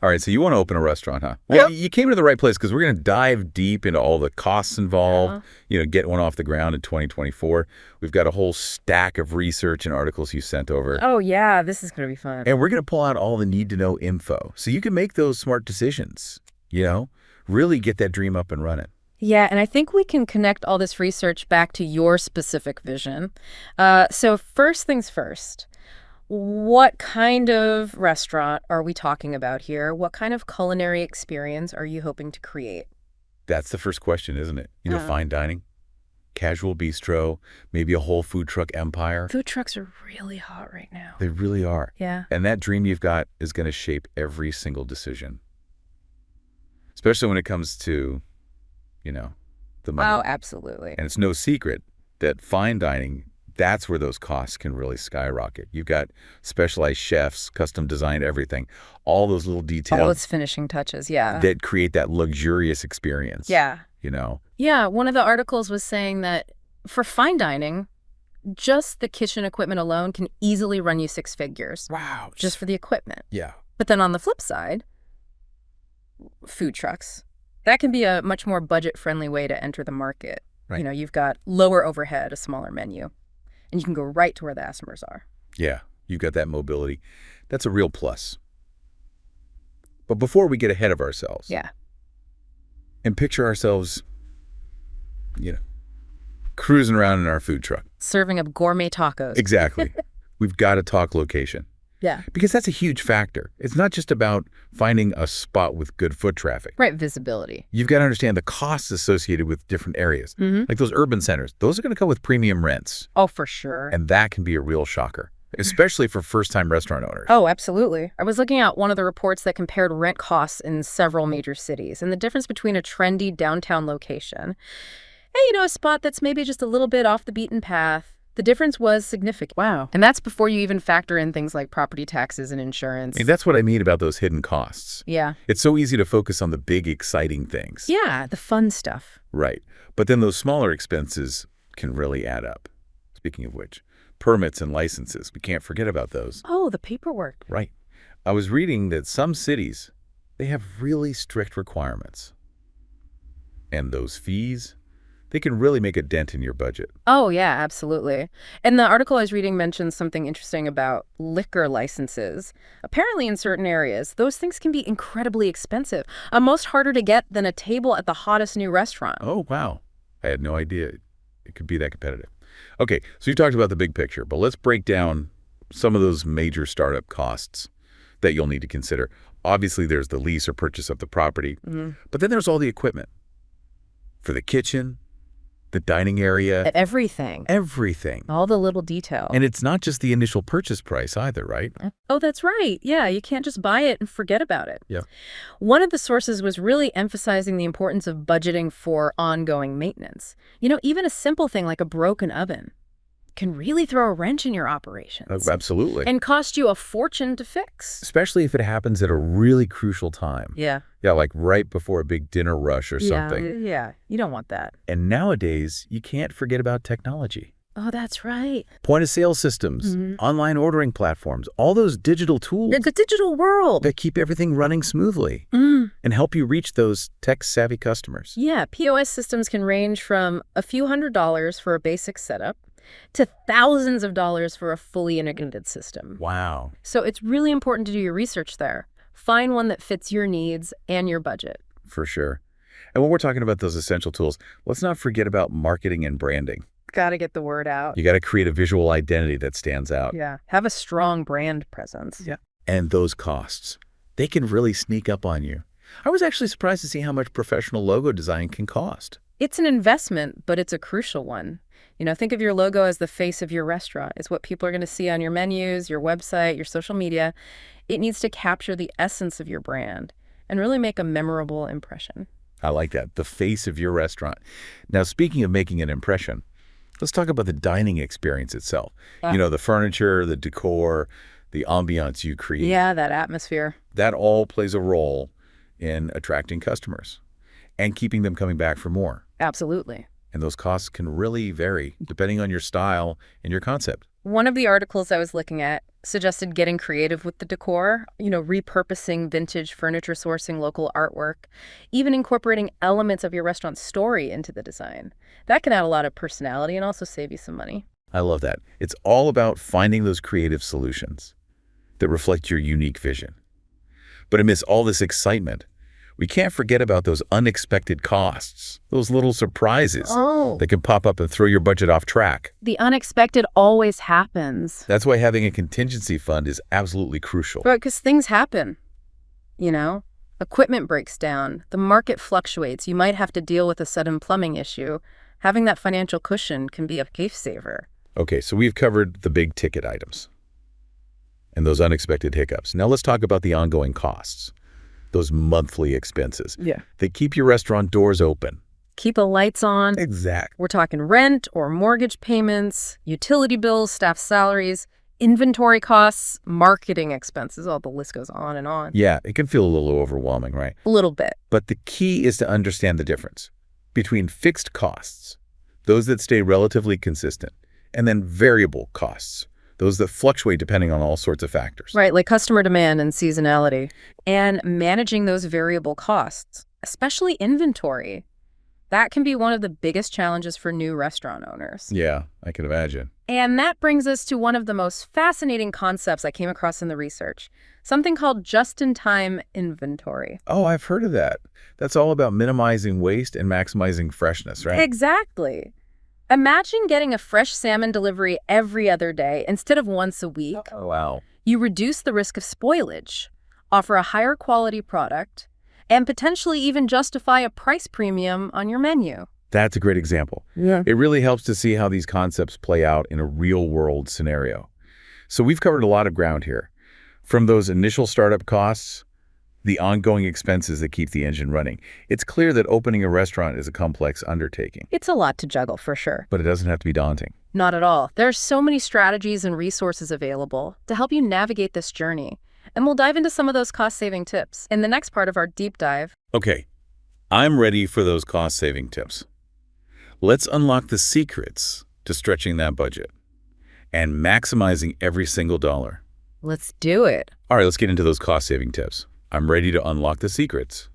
All right, so you want to open a restaurant, huh? Well, you came to the right place because we're going to dive deep into all the costs involved, get one off the ground in 2024. We've got a whole stack of research and articles you sent over. Oh, yeah, this is going to be fun. And we're going to pull out all the need-to-know info so you can make those smart decisions, really get that dream up and running. Yeah, and I think we can connect all this research back to your specific vision. So first things first. What kind of restaurant are we talking about here? What kind of culinary experience are you hoping to create? That's the first question, isn't it? Fine dining, casual bistro, maybe a whole food truck empire. Food trucks are really hot right now. They really are. Yeah. And that dream you've got is going to shape every single decision, especially when it comes to, the money. Oh, absolutely. And it's no secret that fine dining, that's where those costs can really skyrocket. You've got specialized chefs, custom designed everything, all those little details. All those finishing touches, yeah. That create that luxurious experience. Yeah. Yeah, one of the articles was saying that for fine dining, just the kitchen equipment alone can easily run you 6 figures. Wow. Just for the equipment. Yeah. But then on the flip side, food trucks, that can be a much more budget-friendly way to enter the market. Right. You've got lower overhead, a smaller menu, and you can go right to where the customers are. Yeah, you've got that mobility. That's a real plus. But before we get ahead of ourselves, and picture ourselves, cruising around in our food truck. Serving up gourmet tacos. Exactly. We've got to talk location. Yeah. Because that's a huge factor. It's not just about finding a spot with good foot traffic. Right, visibility. You've got to understand the costs associated with different areas. Like those urban centers, those are going to come with premium rents. Oh, for sure. And that can be a real shocker, especially for first-time restaurant owners. Oh, absolutely. I was looking at one of the reports that compared rent costs in several major cities and the difference between a trendy downtown location and, a spot that's maybe just a little bit off the beaten path. The difference was significant. Wow. And that's before you even factor in things like property taxes and insurance. That's what I mean about those hidden costs. Yeah. It's so easy to focus on the big, exciting things. Yeah, the fun stuff. Right. But then those smaller expenses can really add up. Speaking of which, permits and licenses, we can't forget about those. Oh, the paperwork. Right. I was reading that some cities, they have really strict requirements. And those fees, they can really make a dent in your budget. Oh, yeah, absolutely. And the article I was reading mentioned something interesting about liquor licenses. Apparently in certain areas, those things can be incredibly expensive, almost harder to get than a table at the hottest new restaurant. Oh, wow. I had no idea it could be that competitive. Okay, so you've talked about the big picture, but let's break down some of those major startup costs that you'll need to consider. Obviously, there's the lease or purchase of the property, but then there's all the equipment for the kitchen, the dining area. Everything. Everything. All the little details. And it's not just the initial purchase price either, right? Oh, that's right. Yeah, you can't just buy it and forget about it. Yeah. One of the sources was really emphasizing the importance of budgeting for ongoing maintenance. Even a simple thing like a broken oven can really throw a wrench in your operations. Oh, absolutely. And cost you a fortune to fix. Especially if it happens at a really crucial time. Yeah. Yeah, like right before a big dinner rush or something. Yeah, you don't want that. And nowadays, you can't forget about technology. Oh, that's right. Point-of-sale systems, online ordering platforms, all those digital tools. The digital world. That keep everything running smoothly and help you reach those tech-savvy customers. Yeah, POS systems can range from a few $100s for a basic setup to thousands of dollars for a fully integrated system. Wow. So it's really important to do your research there. Find one that fits your needs and your budget. For sure. And when we're talking about those essential tools, let's not forget about marketing and branding. Got to get the word out. You got to create a visual identity that stands out. Yeah. Have a strong brand presence. Yeah. And those costs, they can really sneak up on you. I was actually surprised to see how much professional logo design can cost. It's an investment, but it's a crucial one. Think of your logo as the face of your restaurant. It's what people are going to see on your menus, your website, your social media. It needs to capture the essence of your brand and really make a memorable impression. I like that. The face of your restaurant. Now, speaking of making an impression, let's talk about the dining experience itself. The furniture, the decor, the ambiance you create. Yeah, that atmosphere. That all plays a role in attracting customers and keeping them coming back for more. Absolutely. And those costs can really vary depending on your style and your concept. One of the articles I was looking at suggested getting creative with the decor, repurposing vintage furniture, sourcing local artwork, even incorporating elements of your restaurant's story into the design. That can add a lot of personality and also save you some money. I love that. It's all about finding those creative solutions that reflect your unique vision. But amidst all this excitement, we can't forget about those unexpected costs, those little surprises that can pop up and throw your budget off track. The unexpected always happens. That's why having a contingency fund is absolutely crucial. Right, because things happen, Equipment breaks down, the market fluctuates, you might have to deal with a sudden plumbing issue. Having that financial cushion can be a lifesaver. Okay, so we've covered the big ticket items and those unexpected hiccups. Now let's talk about the ongoing costs. Those monthly expenses. Yeah. They keep your restaurant doors open. Keep the lights on. Exactly. We're talking rent or mortgage payments, utility bills, staff salaries, inventory costs, marketing expenses. The list goes on and on. Yeah, it can feel a little overwhelming, right? A little bit. But the key is to understand the difference between fixed costs, those that stay relatively consistent, and then variable costs, those that fluctuate depending on all sorts of factors. Right, like customer demand and seasonality. And managing those variable costs, especially inventory, that can be one of the biggest challenges for new restaurant owners. Yeah, I can imagine. And that brings us to one of the most fascinating concepts I came across in the research, something called just-in-time inventory. Oh, I've heard of that. That's all about minimizing waste and maximizing freshness, right? Exactly. Imagine getting a fresh salmon delivery every other day instead of once a week. Oh, wow. You reduce the risk of spoilage, offer a higher quality product, and potentially even justify a price premium on your menu. That's a great example. Yeah. It really helps to see how these concepts play out in a real-world scenario. So we've covered a lot of ground here. From those initial startup costs, the ongoing expenses that keep the engine running. It's clear that opening a restaurant is a complex undertaking. It's a lot to juggle, for sure. But it doesn't have to be daunting. Not at all. There are so many strategies and resources available to help you navigate this journey. And we'll dive into some of those cost-saving tips in the next part of our deep dive. Okay, I'm ready for those cost-saving tips. Let's unlock the secrets to stretching that budget and maximizing every single dollar. Let's do it. All right, let's get into those cost-saving tips. I'm ready to unlock the secrets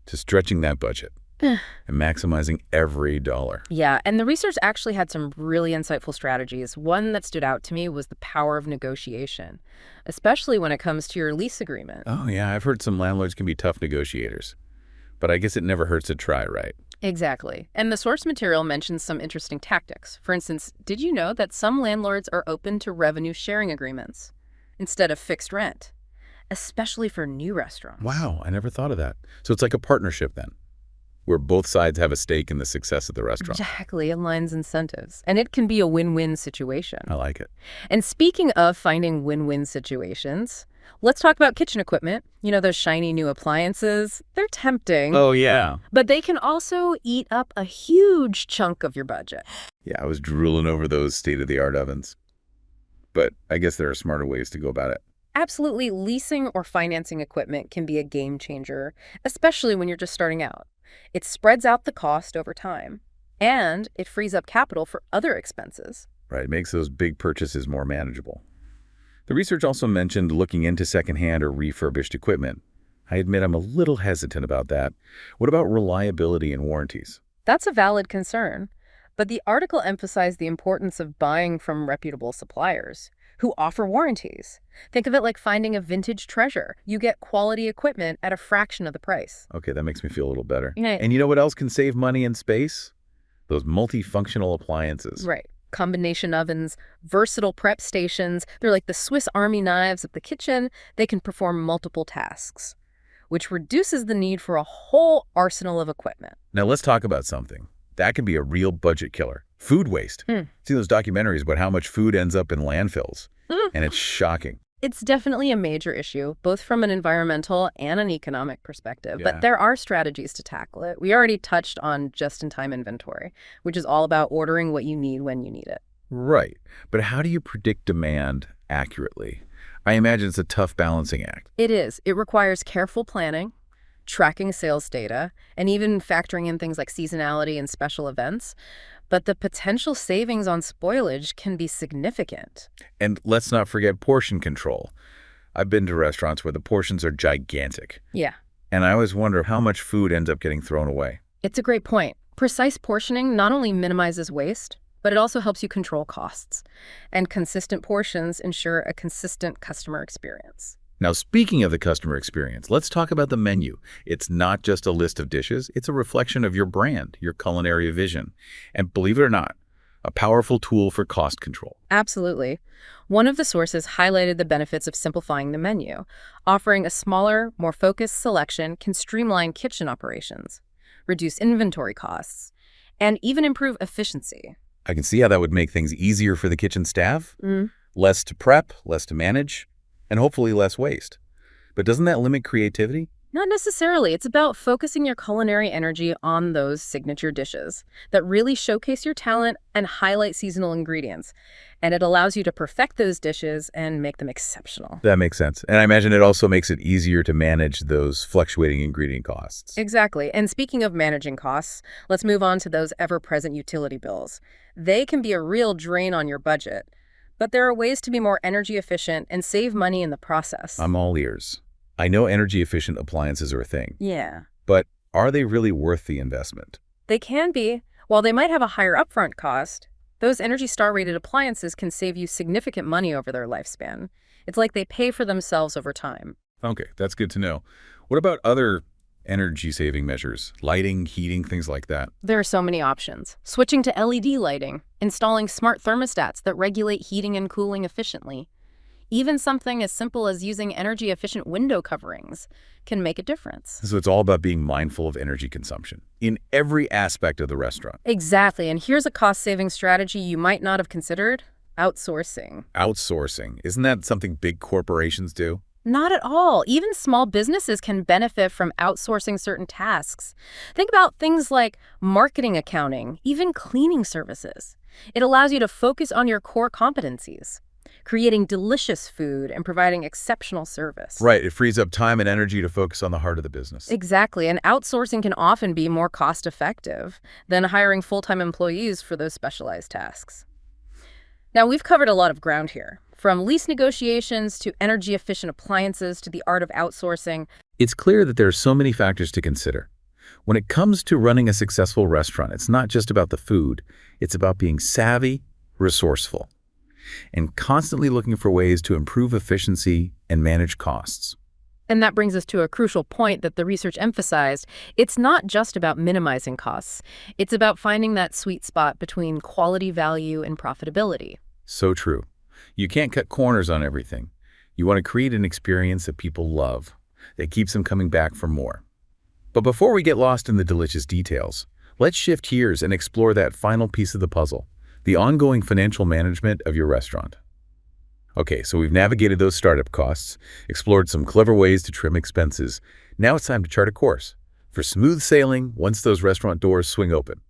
to stretching that budget and maximizing every dollar. Yeah, and the research actually had some really insightful strategies. One that stood out to me was the power of negotiation, especially when it comes to your lease agreement. Oh, yeah, I've heard some landlords can be tough negotiators, but I guess it never hurts to try, right? Exactly. And the source material mentions some interesting tactics. For instance, did you know that some landlords are open to revenue sharing agreements instead of fixed rent, especially for new restaurants? Wow, I never thought of that. So it's like a partnership then, where both sides have a stake in the success of the restaurant. Exactly, aligns incentives. And it can be a win-win situation. I like it. And speaking of finding win-win situations, let's talk about kitchen equipment. Those shiny new appliances. They're tempting. Oh, yeah. But they can also eat up a huge chunk of your budget. Yeah, I was drooling over those state-of-the-art ovens. But I guess there are smarter ways to go about it. Absolutely, leasing or financing equipment can be a game changer, especially when you're just starting out. It spreads out the cost over time, and it frees up capital for other expenses. Right, it makes those big purchases more manageable. The research also mentioned looking into secondhand or refurbished equipment. I admit I'm a little hesitant about that. What about reliability and warranties? That's a valid concern, but the article emphasized the importance of buying from reputable suppliers who offer warranties. Think of it like finding a vintage treasure. You get quality equipment at a fraction of the price. Okay, that makes me feel a little better. Yeah. And you know what else can save money and space? Those multifunctional appliances. Right. Combination ovens, versatile prep stations. They're like the Swiss Army knives of the kitchen. They can perform multiple tasks, which reduces the need for a whole arsenal of equipment. Now let's talk about something. That can be a real budget killer. Food waste. See those documentaries about how much food ends up in landfills. And it's shocking. It's definitely a major issue, both from an environmental and an economic perspective. Yeah. But there are strategies to tackle it. We already touched on just-in-time inventory, which is all about ordering what you need when you need it. Right. But how do you predict demand accurately? I imagine it's a tough balancing act. It is. It requires careful planning, tracking sales data, and even factoring in things like seasonality and special events. but the potential savings on spoilage can be significant. And let's not forget portion control. I've been to restaurants where the portions are gigantic, Yeah, and I always wonder how much food ends up getting thrown away. it's a great point. Precise portioning not only minimizes waste, but it also helps you control costs. And consistent portions ensure a consistent customer experience. Now, speaking of the customer experience, let's talk about the menu. It's not just a list of dishes, it's a reflection of your brand, your culinary vision. And believe it or not, a powerful tool for cost control. Absolutely. One of the sources highlighted the benefits of simplifying the menu. Offering a smaller, more focused selection can streamline kitchen operations, reduce inventory costs, and even improve efficiency. I can see how that would make things easier for the kitchen staff. Mm. Less to prep, less to manage, and hopefully less waste. But doesn't that limit creativity? Not necessarily. It's about focusing your culinary energy on those signature dishes that really showcase your talent and highlight seasonal ingredients. And it allows you to perfect those dishes and make them exceptional. That makes sense. And I imagine it also makes it easier to manage those fluctuating ingredient costs. Exactly. And speaking of managing costs, let's move on to those ever-present utility bills. They can be a real drain on your budget, but there are ways to be more energy efficient and save money in the process. I'm all ears. I know energy-efficient appliances are a thing, Yeah. but are they really worth the investment? They can be. While they might have a higher upfront cost, those Energy Star-rated appliances can save you significant money over their lifespan. It's like they pay for themselves over time. Okay, that's good to know. What about other energy-saving measures? Lighting, heating, things like that. There are so many options. Switching to LED lighting, installing smart thermostats that regulate heating and cooling efficiently. Even something as simple as using energy-efficient window coverings can make a difference. So it's all about being mindful of energy consumption in every aspect of the restaurant. Exactly. And here's a cost-saving strategy you might not have considered: outsourcing. Outsourcing. Isn't that something big corporations do? Not at all. Even small businesses can benefit from outsourcing certain tasks. Think about things like marketing, accounting, even cleaning services. It allows you to focus on your core competencies, creating delicious food and providing exceptional service. Right. It frees up time and energy to focus on the heart of the business. Exactly. And outsourcing can often be more cost-effective than hiring full-time employees for those specialized tasks. Now, we've covered a lot of ground here, from lease negotiations to energy-efficient appliances to the art of outsourcing. It's clear that there are so many factors to consider. When it comes to running a successful restaurant, it's not just about the food. It's about being savvy, resourceful, and constantly looking for ways to improve efficiency and manage costs. And that brings us to a crucial point that the research emphasized. It's not just about minimizing costs. It's about finding that sweet spot between quality, value, and profitability. So true. You can't cut corners on everything. You want to create an experience that people love, that keeps them coming back for more. But before we get lost in the delicious details, let's shift gears and explore that final piece of the puzzle: the ongoing financial management of your restaurant. Okay, so we've navigated those startup costs, explored some clever ways to trim expenses. Now it's time to chart a course for smooth sailing once those restaurant doors swing open.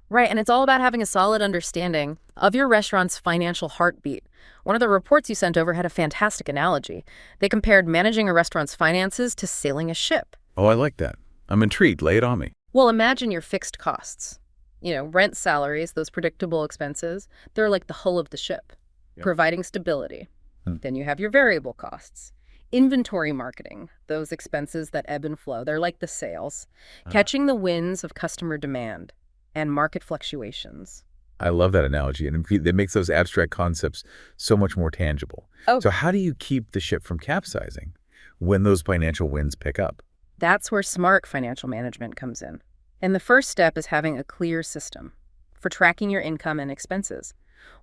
Right, and it's all about having a solid understanding of your restaurant's financial heartbeat. One of the reports you sent over had a fantastic analogy. They compared managing a restaurant's finances to sailing a ship. Oh, I like that. I'm intrigued. Lay it on me. Well, imagine your fixed costs. Rent, salaries, those predictable expenses, they're like the hull of the ship, providing stability. Then you have your variable costs. Inventory marketing, those expenses that ebb and flow, they're like the sails, catching the winds of customer demand and market fluctuations. I love that analogy, and it makes those abstract concepts so much more tangible. Oh. So how do you keep the ship from capsizing when those financial winds pick up? That's where smart financial management comes in. And the first step is having a clear system for tracking your income and expenses.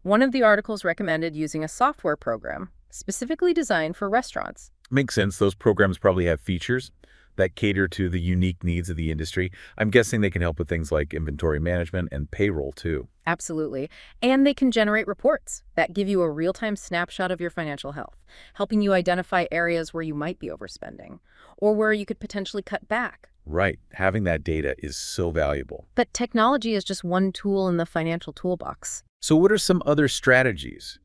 One of the articles recommended using a software program specifically designed for restaurants. Makes sense. Those programs probably have features that cater to the unique needs of the industry. I'm guessing they can help with things like inventory management and payroll too. Absolutely. And they can generate reports that give you a real-time snapshot of your financial health, helping you identify areas where you might be overspending or where you could potentially cut back. Right. Having that data is so valuable. But technology is just one tool in the financial toolbox. So what are some other strategies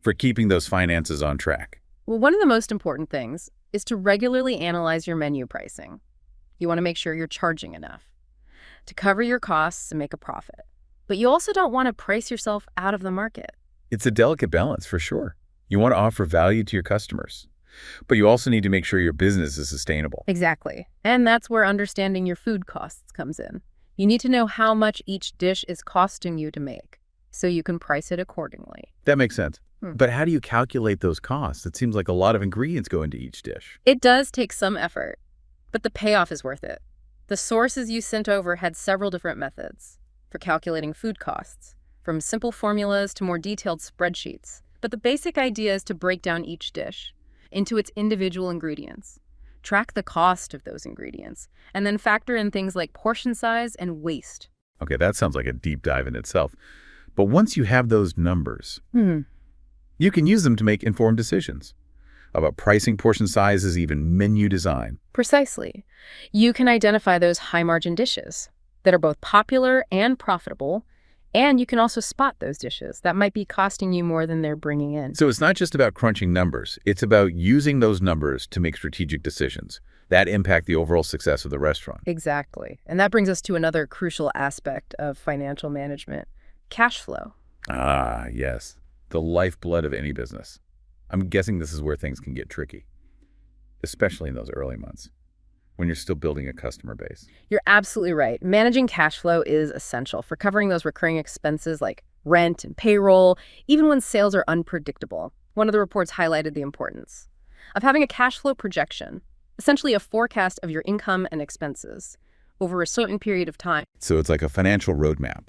for keeping those finances on track? Well, one of the most important things is to regularly analyze your menu pricing. You want to make sure you're charging enough to cover your costs and make a profit. But you also don't want to price yourself out of the market. It's a delicate balance for sure. You want to offer value to your customers, but you also need to make sure your business is sustainable. Exactly. And that's where understanding your food costs comes in. You need to know how much each dish is costing you to make, so you can price it accordingly. That makes sense. But how do you calculate those costs? It seems like a lot of ingredients go into each dish. It does take some effort, but the payoff is worth it. The sources you sent over had several different methods for calculating food costs, from simple formulas to more detailed spreadsheets. But the basic idea is to break down each dish into its individual ingredients, track the cost of those ingredients, and then factor in things like portion size and waste. Okay, that sounds like a deep dive in itself. But once you have those numbers, you can use them to make informed decisions about pricing, portion sizes, even menu design. Precisely. You can identify those high-margin dishes that are both popular and profitable, and you can also spot those dishes that might be costing you more than they're bringing in. So it's not just about crunching numbers. It's about using those numbers to make strategic decisions that impact the overall success of the restaurant. Exactly. And that brings us to another crucial aspect of financial management: cash flow. Ah, yes. The lifeblood of any business. I'm guessing this is where things can get tricky, especially in those early months when you're still building a customer base. You're absolutely right. Managing cash flow is essential for covering those recurring expenses like rent and payroll, even when sales are unpredictable. One of the reports highlighted the importance of having a cash flow projection, essentially a forecast of your income and expenses over a certain period of time. So it's like a financial roadmap.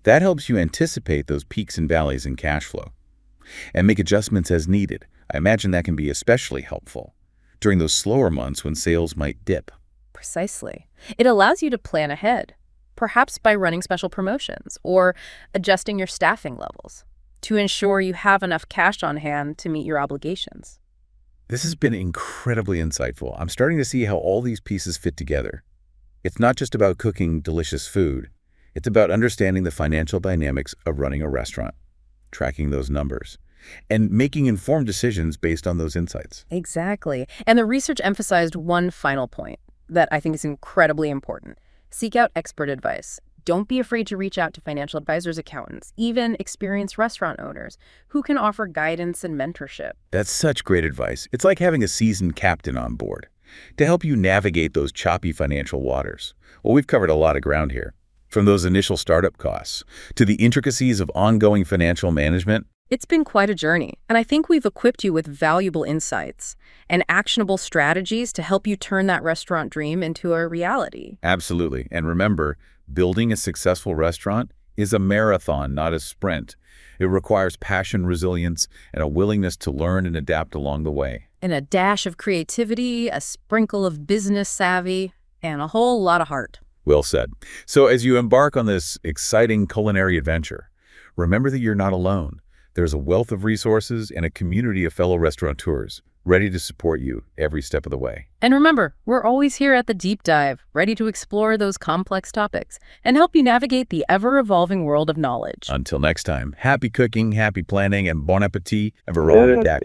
That helps you anticipate those peaks and valleys in cash flow and make adjustments as needed. I imagine that can be especially helpful during those slower months when sales might dip. Precisely. It allows you to plan ahead, perhaps by running special promotions or adjusting your staffing levels to ensure you have enough cash on hand to meet your obligations. This has been incredibly insightful. I'm starting to see how all these pieces fit together. It's not just about cooking delicious food. It's about understanding the financial dynamics of running a restaurant, tracking those numbers, and making informed decisions based on those insights. Exactly. And the research emphasized one final point that I think is incredibly important. Seek out expert advice. Don't be afraid to reach out to financial advisors, accountants, even experienced restaurant owners who can offer guidance and mentorship. That's such great advice. It's like having a seasoned captain on board to help you navigate those choppy financial waters. Well, we've covered a lot of ground here, from those initial startup costs to the intricacies of ongoing financial management. It's been quite a journey, and I think we've equipped you with valuable insights and actionable strategies to help you turn that restaurant dream into a reality. Absolutely. And remember, building a successful restaurant is a marathon, not a sprint. It requires passion, resilience, and a willingness to learn and adapt along the way. And a dash of creativity, a sprinkle of business savvy, and a whole lot of heart. Well said. So as you embark on this exciting culinary adventure, remember that you're not alone. There's a wealth of resources and a community of fellow restaurateurs ready to support you every step of the way. And remember, we're always here at the Deep Dive, ready to explore those complex topics and help you navigate the ever-evolving world of knowledge. Until next time, happy cooking, happy planning, and bon appetit, and